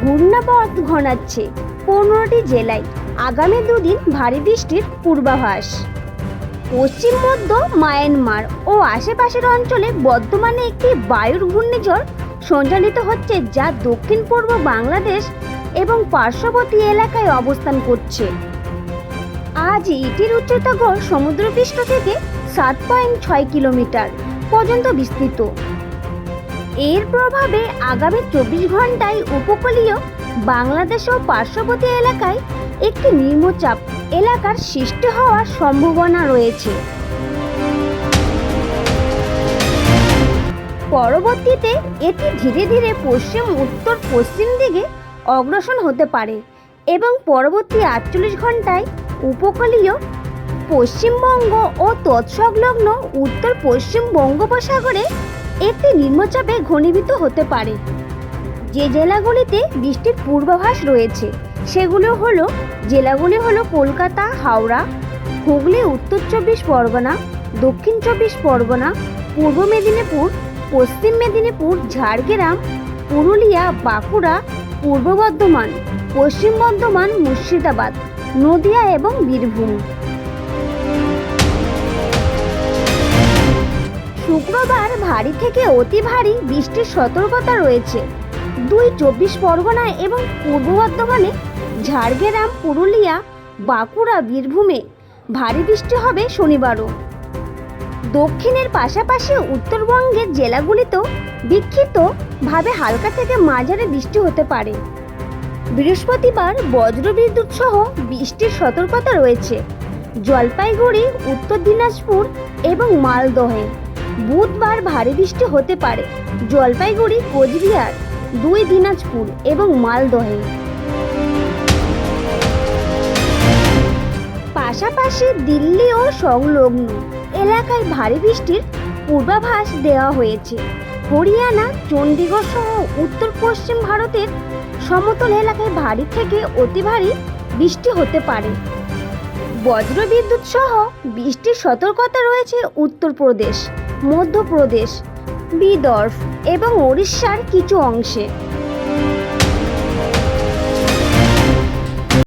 ঘূর্ণাবর্ত ঘনাচ্ছে 15টি জেলায়। আগামী দুদিন ভারী বৃষ্টির পূর্বাভাস। পশ্চিম মধ্য মায়ানমার ও আশেপাশের অঞ্চলে বর্তমানে একটি বায়ুর ঘূর্ণিঝড় সঞ্চালিত হচ্ছে, যা দক্ষিণ পূর্ব বাংলাদেশ এবং পার্শ্ববর্তী এলাকায় অবস্থান করছে। আজ এটির উচ্চতা গড় সমুদ্রপৃষ্ঠ থেকে 7.6 কিলোমিটার পর্যন্ত বিস্তৃত। এর প্রভাবে আগামী 24 ঘন্টায় উপকূলীয় বাংলাদেশ ও পার্শ্ববর্তী এলাকায় একটি নিম্নচাপ এলাকার সৃষ্টি হওয়ার সম্ভাবনা রয়েছে। পরবর্তীতে এটি ধীরে ধীরে পশ্চিম উত্তর পশ্চিম দিকে অগ্রসর হতে পারে এবং পরবর্তী 48 ঘন্টায় উপকূলীয় পশ্চিমবঙ্গ ও তৎসংলগ্ন উত্তর পশ্চিম বঙ্গোপসাগরে একটি নিম্নচাপে ঘনীভূত হতে পারে। যে জেলাগুলিতে বৃষ্টির পূর্বাভাস রয়েছে জেলাগুলি হলো কলকাতা, হাওড়া, হুগলি, উত্তর 24 পরগনা, দক্ষিণ 24 পরগনা, পূর্ব মেদিনীপুর, পশ্চিম মেদিনীপুর, ঝাড়গ্রাম, পুরুলিয়া, বাঁকুড়া, পূর্ব বর্ধমান, পশ্চিম বর্ধমান, মুর্শিদাবাদ, নদিয়া এবং বীরভূম। শুক্রবার ভারী থেকে অতি ভারী বৃষ্টির সতর্কতা রয়েছে 24 পরগনা এবং পূর্ব বর্ধমানে। ঝাড়গ্রাম, পুরুলিয়া, বাঁকুড়া, বীরভূমে ভারী বৃষ্টি হবে শনিবারও। দক্ষিণের পাশাপাশি উত্তরবঙ্গের জেলাগুলিতেও বিক্ষিপ্তভাবে হালকা থেকে মাঝারি বৃষ্টি হতে পারে। বৃহস্পতিবার বজ্রবিদ্যুৎ সহ বৃষ্টির সতর্কতা রয়েছে জলপাইগুড়ি, উত্তর দিনাজপুর এবং মালদহে। বুধবার ভারী বৃষ্টি হতে পারে জলপাইগুড়ি, কোচবিহার, 2 দিনাজপুর এবং মালদহে। পাশাপাশি দিল্লি ও সংলগ্ন এলাকায় ভারী বৃষ্টির পূর্বাভাস দেওয়া হয়েছে। হরিয়ানা, চণ্ডীগড় সহ উত্তর পশ্চিম ভারতের সমতল এলাকায় ভারী থেকে অতি ভারী বৃষ্টি হতে পারে। বজ্রবিদ্যুৎ সহ বৃষ্টির সতর্কতা রয়েছে উত্তরপ্রদেশ, মধ্যপ্রদেশ, বিদর্ভ এবং ওড়িশার কিছু অংশে।